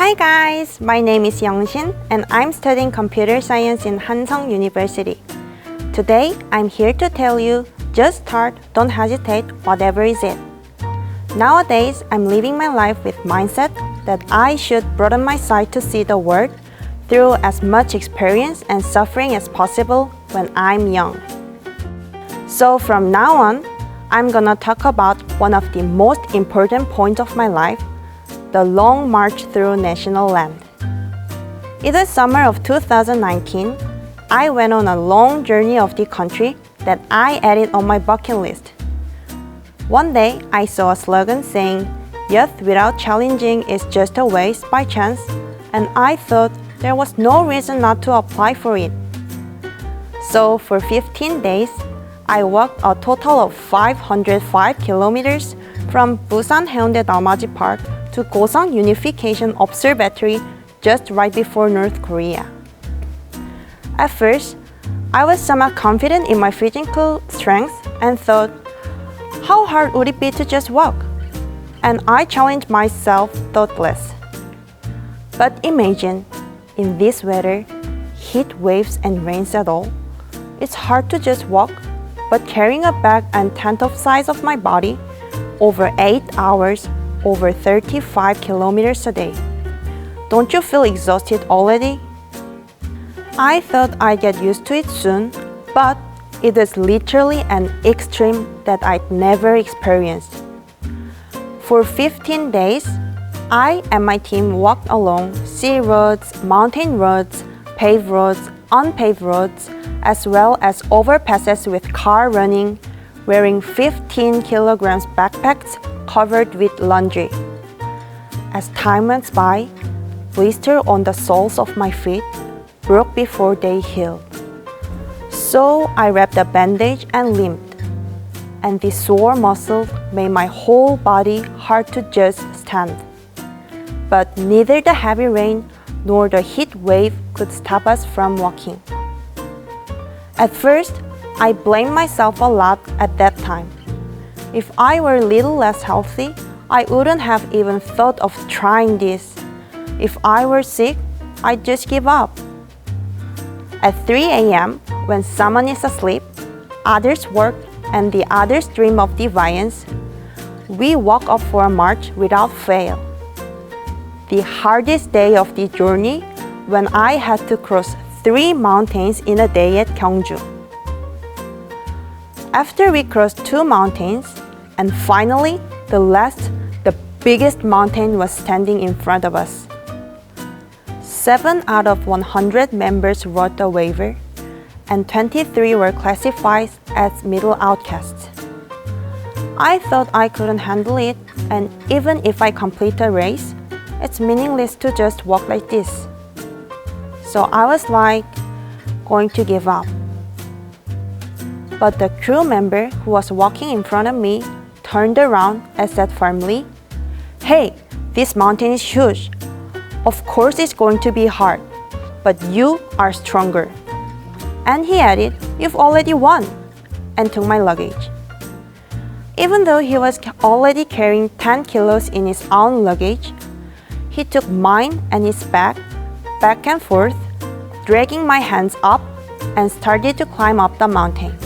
Hi guys, my name is Youngshin and I'm studying computer science in Hansong University. Today, I'm here to tell you, just start, don't hesitate, whatever is it. Nowadays, I'm living my life with mindset that I should broaden my sight to see the world through as much experience and suffering as possible when I'm young. So from now on, I'm gonna talk about one of the most important points of my life, the long march through national land. In the summer of 2019, I went on a long journey of the country that I added on my bucket list. One day, I saw a slogan saying, "Youth without challenging is just a waste by chance," and I thought there was no reason not to apply for it. So for 15 days, I walked a total of 505 kilometers from Busan Haeundae Dalmaji Park to Goseong Unification Observatory just right before North Korea. At first, I was somewhat confident in my physical strength and thought, how hard would it be to just walk? And I challenged myself thoughtless. But imagine, in this weather, heat waves and rains at all, it's hard to just walk, but carrying a bag and tenth of size of my body over 8 hours, over 35 kilometers a day. Don't you feel exhausted already? I thought I'd get used to it soon, but it was literally an extreme that I'd never experienced. For 15 days, I and my team walked along sea roads, mountain roads, paved roads, unpaved roads, as well as overpasses with car running, wearing 15 kilograms backpacks covered with laundry. As time went by, blisters on the soles of my feet broke before they healed. So I wrapped a bandage and limped, and the sore muscles made my whole body hard to just stand. But neither the heavy rain nor the heat wave could stop us from walking. At first, I blamed myself a lot at that time. If I were a little less healthy, I wouldn't have even thought of trying this. If I were sick, I'd just give up. At 3 a.m., when someone is asleep, others work, and the others dream of defiance, we walk up for a march without fail. The hardest day of the journey when I had to cross 3 mountains in a day at Gyeongju. After we crossed 2 mountains, and finally, the biggest mountain was standing in front of us. 7 out of 100 members wrote the waiver, and 23 were classified as middle outcasts. I thought I couldn't handle it, and even if I complete the race, it's meaningless to just walk like this. So I was going to give up. But the crew member who was walking in front of me turned around and said firmly, "Hey, this mountain is huge. Of course it's going to be hard, but you are stronger." And he added, "You've already won," and took my luggage. Even though he was already carrying 10 kilos in his own luggage, he took mine and his bag back and forth, dragging my hands up, and started to climb up the mountain.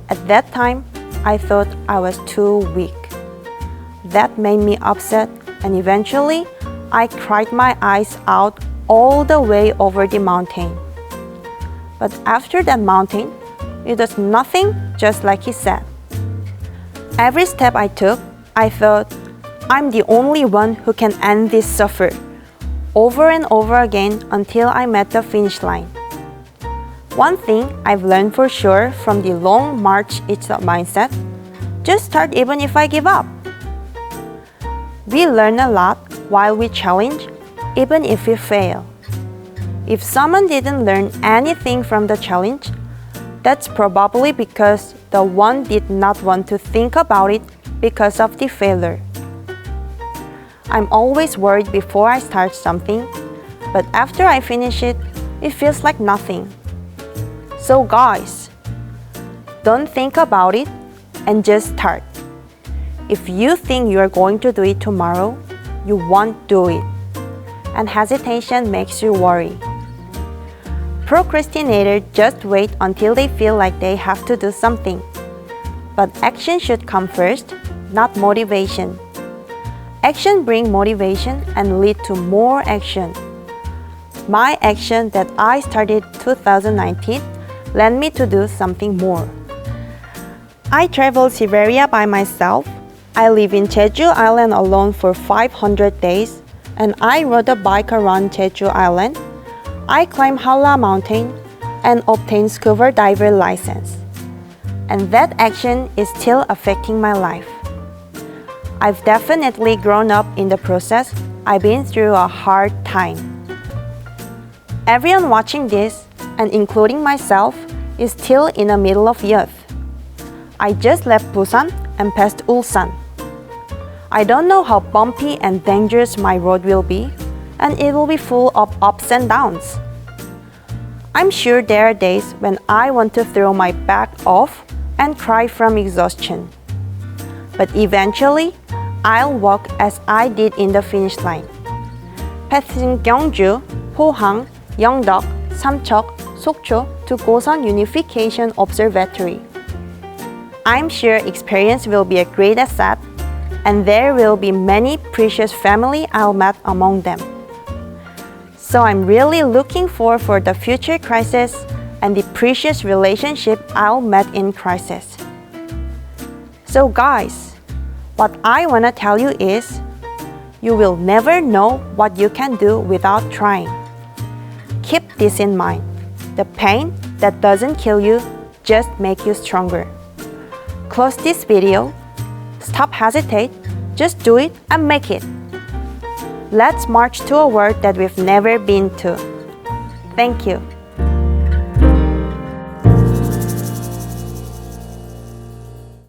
At that time, I thought I was too weak. That made me upset, and eventually, I cried my eyes out all the way over the mountain. But after that mountain, it was nothing just like he said. Every step I took, I thought, I'm the only one who can end this suffer, over and over again until I met the finish line. One thing I've learned for sure from the long march is the mindset, just start even if I give up. We learn a lot while we challenge, even if we fail. If someone didn't learn anything from the challenge, that's probably because the one did not want to think about it because of the failure. I'm always worried before I start something, but after I finish it, it feels like nothing. So guys, don't think about it and just start. If you think you are going to do it tomorrow, you won't do it. and hesitation makes you worry. Procrastinators just wait until they feel like they have to do something. But action should come first, not motivation. Action brings motivation and lead to more action. My action that I started 2019 led me to do something more. I traveled Siberia by myself. I live in Jeju Island alone for 500 days, and I rode a bike around Jeju Island. I climbed Halla Mountain and obtained scuba diver license. And that action is still affecting my life. I've definitely grown up in the process. I've been through a hard time. Everyone watching this, and including myself, is still in the middle of youth. I just left Busan and passed Ulsan. I don't know how bumpy and dangerous my road will be, and it will be full of ups and downs. I'm sure there are days when I want to throw my back off and cry from exhaustion. But eventually, I'll walk as I did in the finish line. Passing Gyeongju, Pohang, Yeongdeok, Samcheok, Sokcho to Gosan Unification Observatory. I'm sure experience will be a great asset, and there will be many precious family I'll meet among them. So I'm really looking forward for the future crisis and the precious relationship I'll meet in crisis. So guys, what I want to tell you is, you will never know what you can do without trying. Keep this in mind. The pain that doesn't kill you just makes you stronger. Close this video. Stop hesitate. Just do it and make it. Let's march to a world that we've never been to. Thank you.